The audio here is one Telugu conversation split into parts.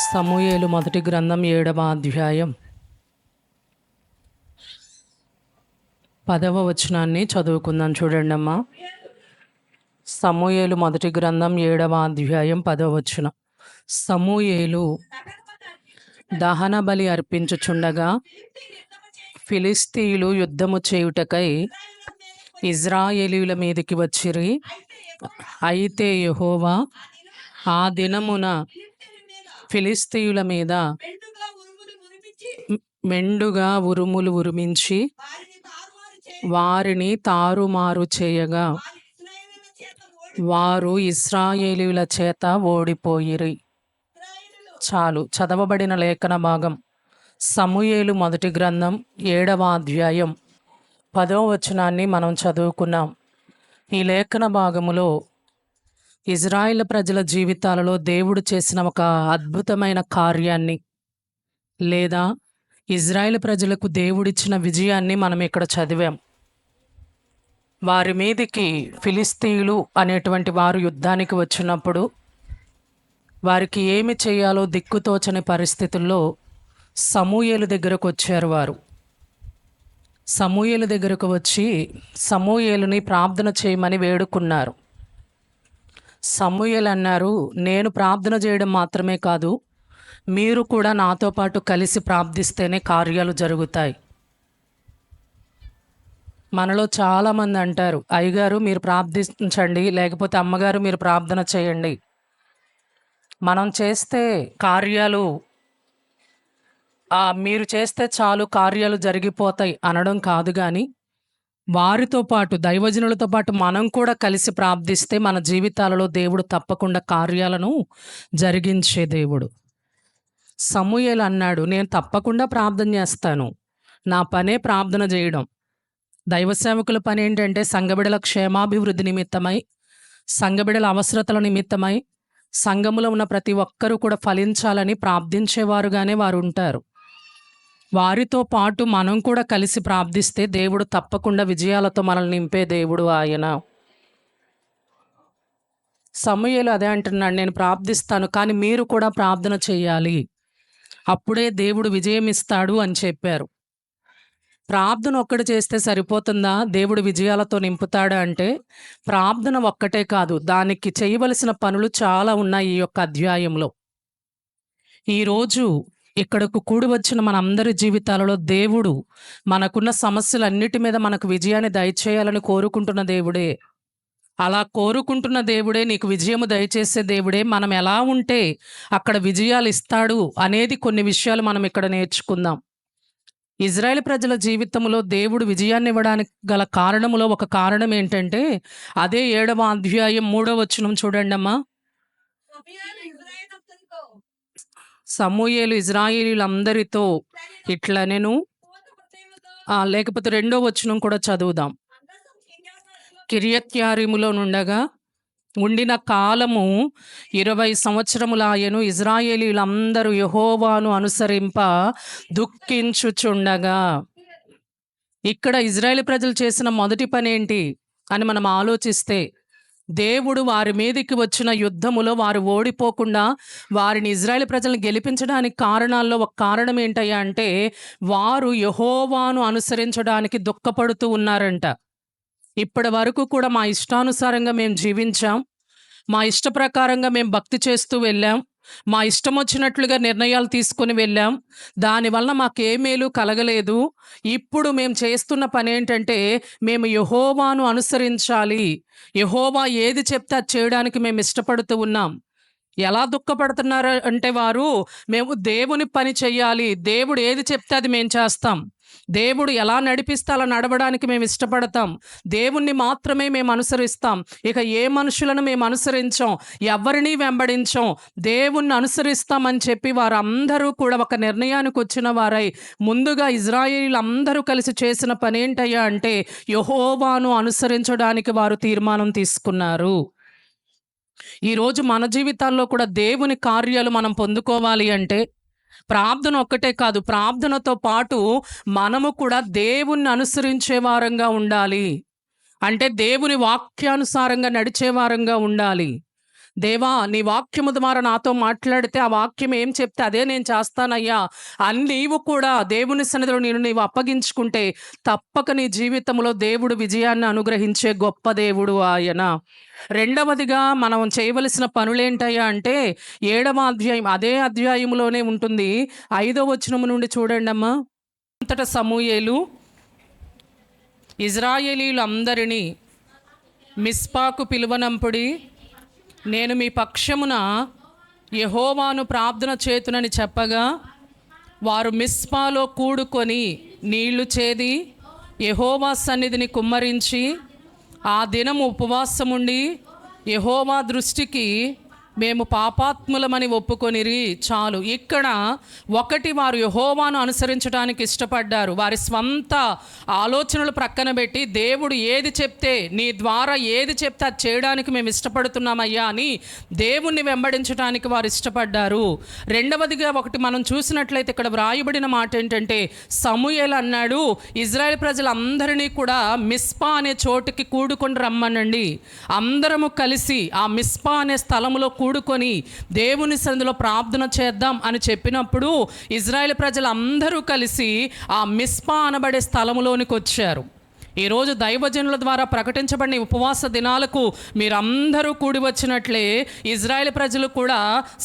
సమూయేలు మొదటి గ్రంథం 7వ అధ్యాయం 10వ వచనాన్ని చదువుకుందాం. చూడండి అమ్మా. సమూయేలు మొదటి గ్రంథం 7వ అధ్యాయం 10వ వచనం. సమూయేలు దహన బలి అర్పించుచుండగా ఫిలిస్తీయులు యుద్ధము చేయుటకై ఇజ్రాయేలీయుల మీదికి వచ్చిరి. అయితే యెహోవా ఆ దినమున ఫిలిస్తీయుల మీద మెండుగా ఉరుములు ఉరిమించి వారిని తారుమారు చేయగా వారు ఇశ్రాయేలీయుల చేత ఓడిపోయిరి. చాలు. చదవబడిన లేఖన భాగం సమూయేలు మొదటి గ్రంథం 7వ అధ్యాయం 10వ వచనాన్ని మనం చదువుకున్నాం. ఈ లేఖన భాగములో ఇజ్రాయేల్ ప్రజల జీవితాలలో దేవుడు చేసిన ఒక అద్భుతమైన కార్యాన్ని, లేదా ఇజ్రాయేల్ ప్రజలకు దేవుడిచ్చిన విజయాన్ని మనం ఇక్కడ చదివాం. వారి మీదికి ఫిలిస్తీయులు అనేటువంటి వారు యుద్ధానికి వచ్చినప్పుడు వారికి ఏమి చేయాలో దిక్కుతోచని పరిస్థితుల్లో సమూయేలు దగ్గరకు వచ్చారు. వారు సమూయేలు దగ్గరకు వచ్చి సమూయేలుని ప్రార్థన చేయమని వేడుకున్నారు. సమూయేలు అన్నారు, నేను ప్రార్థన చేయడం మాత్రమే కాదు, మీరు కూడా నాతో పాటు కలిసి ప్రార్థిస్తేనే కార్యాలు జరుగుతాయి. మనలో చాలామంది అంటారు, అయ్యగారు మీరు ప్రార్థించండి, లేకపోతే అమ్మగారు మీరు ప్రార్థన చేయండి, మనం చేస్తే కార్యాలు మీరు చేస్తే చాలు కార్యాలు జరిగిపోతాయి అనడం కాదు. కానీ వారితో పాటు, దైవజనులతో పాటు మనం కూడా కలిసి ప్రార్థిస్తే మన జీవితాలలో దేవుడు తప్పకుండా కార్యాలను జరిగించే దేవుడు. సమూయేలు అన్నాడు, నేను తప్పకుండా ప్రార్థన చేస్తాను, నా పనే ప్రార్థన చేయడం. దైవ సేవకుల పని ఏంటంటే సంఘబిడల క్షేమాభివృద్ధి నిమిత్తమై, సంఘబిడల అవసరతల నిమిత్తమై, సంఘములో ఉన్న ప్రతి ఒక్కరూ కూడా ఫలించాలని ప్రార్థించేవారుగానే వారు ఉంటారు. వారితో పాటు మనం కూడా కలిసి ప్రార్థిస్తే దేవుడు తప్పకుండా విజయాలతో మనల్ని నింపే దేవుడు ఆయన. సమూయేలు అదే అంటున్నాడు, నేను ప్రార్థిస్తాను, కానీ మీరు కూడా ప్రార్థన చేయాలి, అప్పుడే దేవుడు విజయం ఇస్తాడు అని చెప్పారు. ప్రార్థన ఒక్కటి చేస్తే సరిపోతుందా? దేవుడు విజయాలతో నింపుతాడా అంటే ప్రార్థన ఒక్కటే కాదు, దానికి చేయవలసిన పనులు చాలా ఉన్నాయి. ఈ యొక్క అధ్యాయంలో ఈరోజు ఇక్కడకు కూడి వచ్చిన మనందరి జీవితాలలో దేవుడు మనకున్న సమస్యలన్నిటి మీద మనకు విజయాన్ని దయచేయాలని కోరుకుంటున్న దేవుడే. అలా కోరుకుంటున్న దేవుడే, నీకు విజయము దయచేసే దేవుడే. మనం ఎలా ఉంటే అక్కడ విజయాలు ఇస్తాడు అనేది కొన్ని విషయాలు మనం ఇక్కడ నేర్చుకుందాం. ఇజ్రాయేల్ ప్రజల జీవితంలో దేవుడు విజయాన్ని ఇవ్వడానికి గల కారణములో ఒక కారణం ఏంటంటే అదే 7వ అధ్యాయం 3వ వచనం చూడండి అమ్మా. సమూయేలు ఇజ్రాయేలీలందరితో ఇట్లనెను, లేకపోతే 2వ వచనం కూడా చదువుదాం. కిర్యత్యారీములో నుండగా ఉండిన కాలము 20 సంవత్సరములాయెను. ఇజ్రాయేలీలందరూ యెహోవాను అనుసరింప దుఃఖించుచుండగా. ఇక్కడ ఇజ్రాయేల్ ప్రజలు చేసిన మొదటి పని ఏంటి అని మనం ఆలోచిస్తే, దేవుడు వారి మీదకి వచ్చిన యుద్ధములో వారు ఓడిపోకుండా వారిని ఇజ్రాయేల్ ప్రజలను గెలిపించడానికి కారణాల్లో ఒక కారణం ఏంటయ్యా అంటే వారు యెహోవాను అనుసరించడానికి దుఃఖపడుతూ ఉన్నారంట. ఇప్పటి వరకు కూడా మా ఇష్టానుసారంగా మేము జీవించాం, మా ఇష్ట ప్రకారంగా మేము భక్తి చేస్తూ వెళ్ళాం, మా ఇష్టం వచ్చినట్లుగా నిర్ణయాలు తీసుకొని వెళ్ళాం, దానివల్ల మాకే మేలు కలగలేదు. ఇప్పుడు మేము చేస్తున్న పని ఏంటంటే మేము యెహోవాను అనుసరించాలి, యెహోవా ఏది చెప్తే అది చేయడానికి మేము ఇష్టపడుతూ ఉన్నాం. ఎలా దుఃఖపడుతున్నారు అంటే వారు, మేము దేవుని పని చెయ్యాలి, దేవుడు ఏది చెప్తే అది మేము చేస్తాం, దేవుడు ఎలా నడిపిస్తే అలా నడవడానికి మేము ఇష్టపడతాం, దేవుణ్ణి మాత్రమే మేము అనుసరిస్తాం, ఇక ఏ మనుషులను మేము అనుసరించాం, ఎవరిని వెంబడించాం, దేవుణ్ణి అనుసరిస్తామని చెప్పి వారందరూ కూడా ఒక నిర్ణయానికి వచ్చిన వారై ముందుగా ఇజ్రాయేలీలందరూ కలిసి చేసిన పని ఏంటయ్యా అంటే యెహోవాను అనుసరించడానికి వారు తీర్మానం తీసుకున్నారు. ఈరోజు మన జీవితాల్లో కూడా దేవుని కార్యాలు మనం పొందుకోవాలి అంటే ప్రార్థన ఒక్కటే కాదు, ప్రార్థనతో పాటు మనము కూడా దేవుణ్ణి అనుసరించే వారంగా ఉండాలి. అంటే దేవుని వాక్యానుసారంగా నడిచే వారంగా ఉండాలి. దేవా నీ వాక్యము ద్వారా నాతో మాట్లాడితే ఆ వాక్యం ఏం చెప్తే అదే నేను చేస్తానయ్యా అని నీవు కూడా దేవుని సన్నిధిలో నీవు అప్పగించుకుంటే తప్పక నీ జీవితంలో దేవుడు విజయాన్ని అనుగ్రహించే గొప్ప దేవుడు ఆయన. రెండవదిగా మనం చేయవలసిన పనులేంటయ్యా అంటే 7వ అధ్యాయం అదే అధ్యాయంలోనే ఉంటుంది. 5వ వచనం నుండి చూడండి అమ్మా. అంతట సమూయేలు ఇజ్రాయేలీయులందరినీ మిస్పాకు పిలువనంపుడి, నేను మీ పక్షమున యెహోవాను ప్రార్థన చేతునని చెప్పగా వారు మిస్పాలో కూడుకొని నీళ్లు చేది యెహోవా సన్నిధిని కుమ్మరించి ఆ దినము ఉపవాసముండి యెహోవా దృష్టికి మేము పాపాత్ములమని ఒప్పుకొనిరి. చాలు. ఇక్కడ ఒకటి, వారు యెహోవాను అనుసరించడానికి ఇష్టపడ్డారు. వారి స్వంత ఆలోచనలు ప్రక్కన పెట్టి దేవుడు ఏది చెప్తే, నీ ద్వారా ఏది చెప్తే అది చేయడానికి మేము ఇష్టపడుతున్నామయ్యా అని దేవుణ్ణి వెంబడించడానికి వారు ఇష్టపడ్డారు. రెండవదిగా ఒకటి మనం చూసినట్లయితే ఇక్కడ వ్రాయబడిన మాట ఏంటంటే, సమూయేలు అన్నాడు ఇజ్రాయెల్ ప్రజలందరినీ కూడా మిస్పా అనే చోటుకి కూడుకొని రమ్మనండి, అందరము కలిసి ఆ మిస్పా అనే స్థలంలో కూడుకొని దేవుని సన్నిధిలో ప్రార్థన చేద్దాం అని చెప్పినప్పుడు ఇజ్రాయెల్ ప్రజలందరూ కలిసి ఆ మిస్పా అనబడే స్థలములోనికి వచ్చారు. ఈరోజు దైవజనుల ద్వారా ప్రకటించబడిన ఉపవాస దినాలకు మీరందరూ కూడి వచ్చినట్లే ఇజ్రాయెల్ ప్రజలు కూడా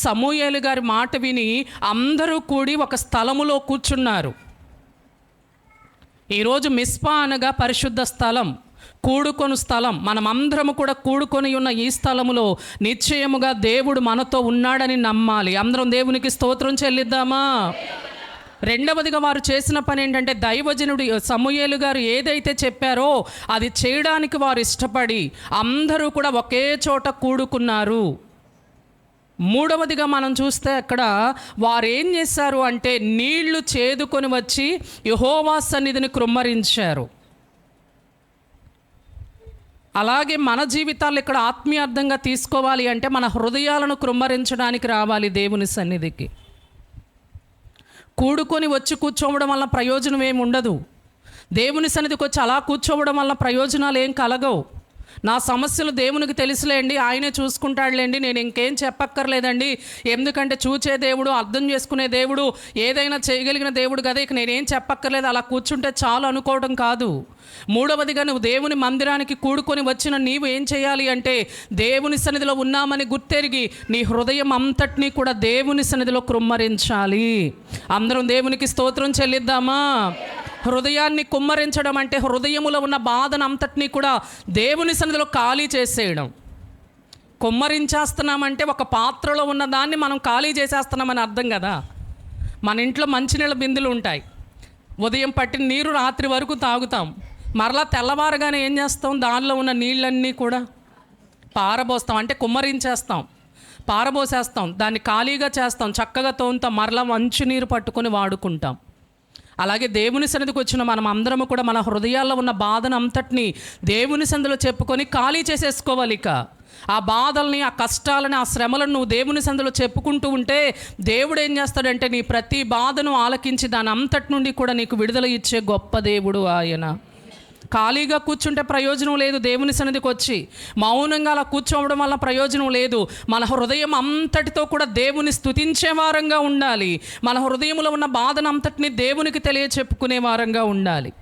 సమూయేలు గారి మాట విని అందరూ కూడి ఒక స్థలములో కూర్చున్నారు. ఈరోజు మిస్పా అనగా పరిశుద్ధ స్థలం, కూడుకొని స్థలం. మనమందరము కూడా కూడుకొని ఉన్న ఈ స్థలములో నిశ్చయముగా దేవుడు మనతో ఉన్నాడని నమ్మాలి. అందరం దేవునికి స్తోత్రం చెల్లిద్దామా? రెండవదిగా వారు చేసిన పని ఏంటంటే, దైవజనుడు సమూయేలు గారు ఏదైతే చెప్పారో అది చేయడానికి వారు ఇష్టపడి అందరూ కూడా ఒకే చోట కూడుకున్నారు. మూడవదిగా మనం చూస్తే అక్కడ వారు ఏం చేశారు అంటే, నీళ్లు చేదుకొని వచ్చి యెహోవా సన్నిధిని కృమ్మరించారు. అలాగే మన జీవితాలు ఇక్కడ ఆత్మీయార్థంగా తీసుకోవాలి అంటే మన హృదయాలను కృమ్మరించడానికి రావాలి దేవుని సన్నిధికి. కూడుకొని వచ్చి కూర్చోవడం వల్ల ప్రయోజనం ఏమి ఉండదు. దేవుని సన్నిధికి వచ్చి అలా కూర్చోవడం వల్ల ప్రయోజనాలు ఏం కలగవు. నా సమస్యలు దేవునికి తెలుసులేండి, ఆయనే చూసుకుంటాడులేండి, నేను ఇంకేం చెప్పక్కర్లేదండి, ఎందుకంటే చూచే దేవుడు, అర్థం చేసుకునే దేవుడు, ఏదైనా చేయగలిగిన దేవుడు కదా, ఇక నేనేం చెప్పక్కర్లేదు, అలా కూర్చుంటే చాలు అనుకోవడం కాదు. మూడవదిగా నువ్వు దేవుని మందిరానికి కూడుకొని వచ్చిన నీవు ఏం చేయాలి అంటే, దేవుని సన్నిధిలో ఉన్నామని గుర్తెరిగి నీ హృదయం అంతటినీ కూడా దేవుని సన్నిధిలో కృమ్మరించాలి. అందరం దేవునికి స్తోత్రం చెల్లిద్దామా? హృదయాన్ని కుమ్మరించడం అంటే హృదయములో ఉన్న బాధను అంతటినీ కూడా దేవుని సన్నిధిలో ఖాళీ చేసేయడం. కుమ్మరించేస్తున్నామంటే ఒక పాత్రలో ఉన్న దాన్ని మనం ఖాళీ చేసేస్తున్నామని అర్థం కదా. మన ఇంట్లో మంచినీళ్ళ బిందులు ఉంటాయి, ఉదయం పట్టిన నీరు రాత్రి వరకు తాగుతాం, మరలా తెల్లవారుగానే ఏం చేస్తాం, దానిలో ఉన్న నీళ్ళన్నీ కూడా పారబోస్తాం, అంటే కుమ్మరించేస్తాం, పారబోసేస్తాం, దాన్ని ఖాళీగా చేస్తాం, చక్కగా తోముతాం, మరలా మంచి నీరు పట్టుకొని వాడుకుంటాం. అలాగే దేవుని సన్నిధికి వచ్చిన మనం అందరము కూడా మన హృదయాల్లో ఉన్న బాధను అంతటినీ దేవుని సన్నిధిలో చెప్పుకొని ఖాళీ చేసేసుకోవాలి. ఇక ఆ బాధల్ని, ఆ కష్టాలని, ఆ శ్రమలను నువ్వు దేవుని సన్నిధిలో చెప్పుకుంటూ ఉంటే దేవుడు ఏం చేస్తాడంటే నీ ప్రతి బాధను ఆలకించి దాని అంతటి నుండి కూడా నీకు విడుదల ఇచ్చే గొప్ప దేవుడు ఆయన. ఖాళీగా కూర్చుంటే ప్రయోజనం లేదు. దేవుని సన్నిధికి వచ్చి మౌనంగా అలా కూర్చోవడం వల్ల ప్రయోజనం లేదు. మన హృదయం అంతటితో కూడా దేవుని స్తుతించే వారంగా ఉండాలి. మన హృదయంలో ఉన్న బాధను అంతటిని దేవునికి తెలియచెప్పుకునే వారంగా ఉండాలి.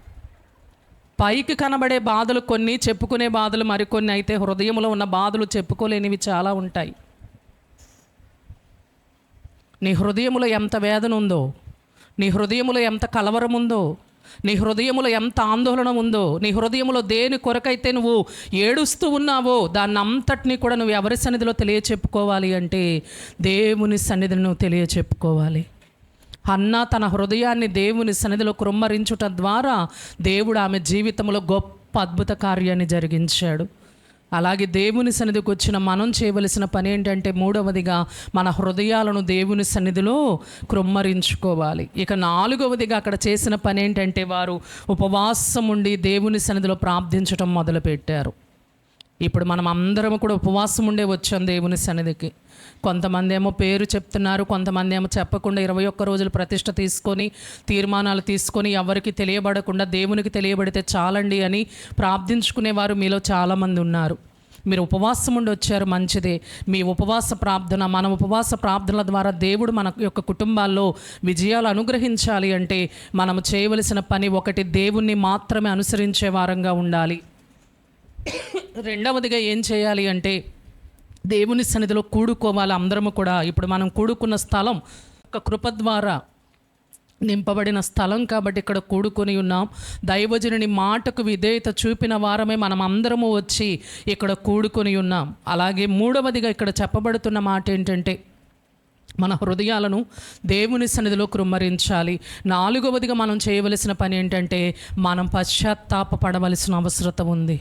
పైకి కనబడే బాధలు కొన్ని, చెప్పుకునే బాధలు మరికొన్ని అయితే హృదయంలో ఉన్న బాధలు చెప్పుకోలేనివి చాలా ఉంటాయి. నీ హృదయంలో ఎంత వేదన ఉందో, నీ హృదయంలో ఎంత కలవరం ఉందో, నీ హృదయములో ఎంత ఆందోళన ఉందో, నీ హృదయంలో దేని కొరకైతే నువ్వు ఏడుస్తూ ఉన్నావో దాన్ని అంతటినీ కూడా నువ్వు ఎవరి సన్నిధిలో తెలియచెప్పుకోవాలి అంటే దేవుని సన్నిధిని నువ్వు తెలియచెప్పుకోవాలి. హన్నా తన హృదయాన్ని దేవుని సన్నిధిలో కృమ్మరించుట ద్వారా దేవుడు ఆమె జీవితంలో గొప్ప అద్భుత కార్యాన్ని జరిగించాడు. అలాగే దేవుని సన్నిధికి వచ్చిన మనం చేయవలసిన పని ఏంటంటే, మూడవదిగా మన హృదయాలను దేవుని సన్నిధిలో కృమ్మరించుకోవాలి. ఇక నాలుగవదిగా అక్కడ చేసిన పని ఏంటంటే, వారు ఉపవాసం ఉండి దేవుని సన్నిధిలో ప్రార్థించడం మొదలుపెట్టారు. ఇప్పుడు మనం అందరం కూడా ఉపవాసం ఉండే వచ్చాం దేవుని సన్నిధికి. కొంతమంది ఏమో పేరు చెప్తున్నారు, కొంతమంది ఏమో చెప్పకుండా 21 రోజులు ప్రతిష్ట తీసుకొని తీర్మానాలు తీసుకొని ఎవరికి తెలియబడకుండా దేవునికి తెలియబడితే చాలండి అని ప్రార్థించుకునేవారు మీలో చాలామంది ఉన్నారు. మీరు ఉపవాసం ఉండి వచ్చారు, మంచిదే. మీ ఉపవాస ప్రార్థన, మన ఉపవాస ప్రార్థనల ద్వారా దేవుడు మన యొక్క కుటుంబాల్లో విజయాలు అనుగ్రహించాలి అంటే మనము చేయవలసిన పని ఒకటి, దేవుణ్ణి మాత్రమే అనుసరించే వారంగా ఉండాలి. రెండవదిగా ఏం చేయాలి అంటే దేవుని సన్నిధిలో కూడుకోవాలి అందరము కూడా. ఇప్పుడు మనం కూడుకున్న స్థలం ఒక కృప ద్వారా నింపబడిన స్థలం కాబట్టి ఇక్కడ కూడుకొని ఉన్నాం. దైవజనుని మాటకు విధేయత చూపిన వారమే మనం అందరము వచ్చి ఇక్కడ కూడుకొని ఉన్నాం. అలాగే మూడవదిగా ఇక్కడ చెప్పబడుతున్న మాట ఏంటంటే మన హృదయాలను దేవుని సన్నిధిలో కృమ్మరించాలి. నాలుగవదిగా మనం చేయవలసిన పని ఏంటంటే మనం పశ్చాత్తాపపడవలసిన అవసరం ఉంది.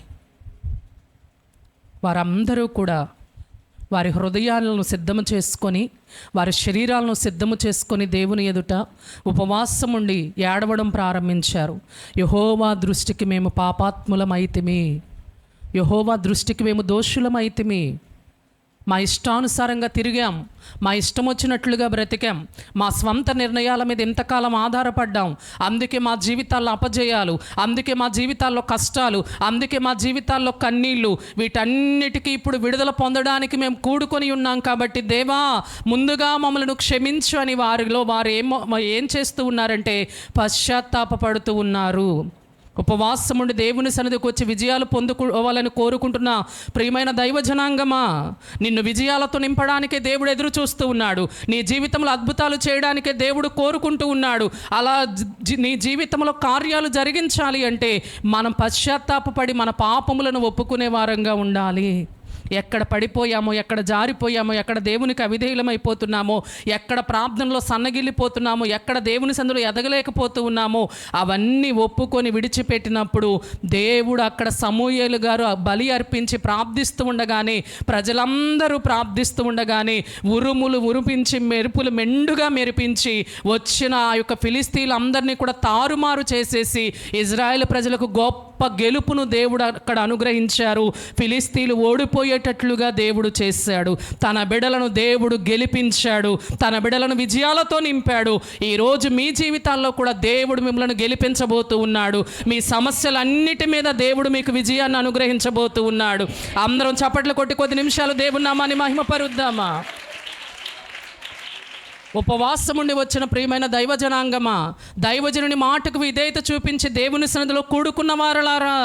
వారందరూ కూడా వారి హృదయాలను సిద్ధము చేసుకొని, వారి శరీరాలను సిద్ధము చేసుకొని దేవుని ఎదుట ఉపవాసం ఉండి ఏడవడం ప్రారంభించారు. యెహోవా దృష్టికి మేము పాపాత్ములమైతిమి, యెహోవా దృష్టికి మేము దోషులమైతిమి. మా ఇష్టానుసారంగా తిరిగాం, మా ఇష్టం వచ్చినట్లుగా బ్రతికాం, మా స్వంత నిర్ణయాల మీద ఎంతకాలం ఆధారపడ్డాం. అందుకే మా జీవితాల్లో అపజయాలు, అందుకే మా జీవితాల్లో కష్టాలు, అందుకే మా జీవితాల్లో కన్నీళ్ళు. వీటన్నిటికీ ఇప్పుడు విడుదల పొందడానికి మేము కూడుకొని ఉన్నాం. కాబట్టి దేవా, ముందుగా మమ్మల్ని క్షమించు అని వారిలో వారు ఏం చేస్తూ ఉన్నారంటే పశ్చాత్తాపపడుతూ ఉన్నారు. ఉపవాసం ఉండి దేవుని సన్నిధికి వచ్చి విజయాలు పొందుకోవాలని కోరుకుంటున్న ప్రియమైన దైవ జనాంగమా, నిన్ను విజయాలతో నింపడానికే దేవుడు ఎదురు చూస్తూ ఉన్నాడు. నీ జీవితంలో అద్భుతాలు చేయడానికే దేవుడు కోరుకుంటూ ఉన్నాడు. అలా నీ జీవితంలో కార్యాలు జరిగించాలి అంటే మనం పశ్చాత్తాపపడి మన పాపములను ఒప్పుకునే వారంగా ఉండాలి. ఎక్కడ పడిపోయామో, ఎక్కడ జారిపోయామో, ఎక్కడ దేవునికి అవిధేయులమైపోతున్నామో, ఎక్కడ ప్రార్థనలో సన్నగిల్లిపోతున్నామో, ఎక్కడ దేవుని సందులో ఎదగలేకపోతూ ఉన్నామో అవన్నీ ఒప్పుకొని విడిచిపెట్టినప్పుడు దేవుడు అక్కడ సమూయేలు గారు బలి అర్పించి ప్రార్థిస్తూ ఉండగానే, ప్రజలందరూ ప్రార్థిస్తూ ఉండగానే ఉరుములు ఉరిపించి మెరుపులు మెండుగా మెరిపించి వచ్చిన ఆ యొక్క ఫిలిస్తీన్లందరినీ కూడా తారుమారు చేసేసి ఇజ్రాయెల్ ప్రజలకు గొప్ప గెలుపును దేవుడు అక్కడ అనుగ్రహించారు. ఫిలిస్తీన్లు ఓడిపోయేటట్లుగా దేవుడు చేశాడు. తన బిడలను దేవుడు గెలిపించాడు, తన బిడలను విజయాలతో నింపాడు. ఈరోజు మీ జీవితాల్లో కూడా దేవుడు మిమ్మల్ని గెలిపించబోతూ ఉన్నాడు. మీ సమస్యలన్నిటి మీద దేవుడు మీకు విజయాన్ని అనుగ్రహించబోతూ ఉన్నాడు. అందరం చప్పట్లు కొట్టి కొద్ది నిమిషాలు దేవుని నామాన్ని మహిమపరుద్దామా. ఉపవాసం ఉండి వచ్చిన ప్రియమైన దైవ జనాంగమా, దైవజనుని మాటకు విధేయత చూపించి దేవుని సన్నిధిలో కూడుకున్న వారలారా,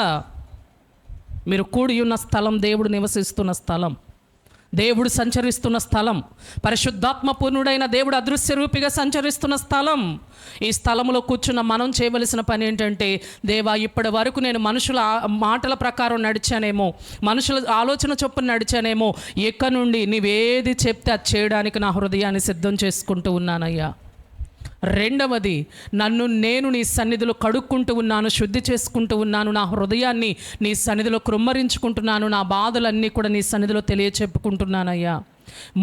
మీరు కూడి ఉన్న స్థలం దేవుడు నివసిస్తున్న స్థలం, దేవుడు సంచరిస్తున్న స్థలం, పరిశుద్ధాత్మ పూర్ణుడైన దేవుడు అదృశ్య రూపిగా సంచరిస్తున్న స్థలం. ఈ స్థలంలో కూర్చున్న మనం చేయవలసిన పని ఏంటంటే, దేవా, ఇప్పటి వరకు నేను మనుషుల మాటల ప్రకారం నడిచానేమో, మనుషుల ఆలోచన చొప్పున నడిచానేమో, ఇక నుండి నీవేది చెప్తే అది చేయడానికి నా హృదయాన్ని సిద్ధం చేసుకుంటూ ఉన్నానయ్యా. రెండవది, నేను నీ సన్నిధిలో కడుక్కుంటూ ఉన్నాను, శుద్ధి చేసుకుంటూ ఉన్నాను, నా హృదయాన్ని నీ సన్నిధిలో కృమ్మరించుకుంటున్నాను, నా బాధలన్నీ కూడా నీ సన్నిధిలో తెలియచెప్పుకుంటున్నానయ్యా.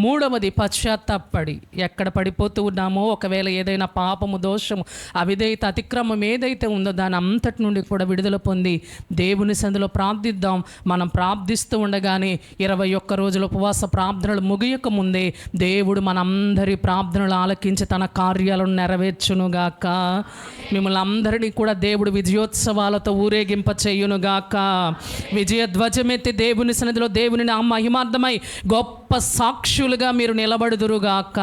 మూడవది, పశ్చాత్తాపడి ఎక్కడ పడిపోతూ ఉన్నామో, ఒకవేళ ఏదైనా పాపము, దోషము, అవిధేయత, అతిక్రమం ఏదైతే ఉందో దాని అంతటి నుండి కూడా విడుదల పొంది దేవుని సన్నిధిలో ప్రార్థిద్దాం. మనం ప్రార్థిస్తూ ఉండగానే 21 రోజుల ఉపవాస ప్రార్థనలు ముగియక ముందే దేవుడు మనందరి ప్రార్థనలు ఆలకించి తన కార్యాలను నెరవేర్చునుగాక. మిమ్మల్ని అందరినీ కూడా దేవుడు విజయోత్సవాలతో ఊరేగింప చేయునుగాక. విజయ ధ్వజమెత్తి దేవుని సన్నిధిలో దేవుని నా మహిమార్థమై గొప్ప సాక్షులుగా మీరు నిలబడుదురుగాక.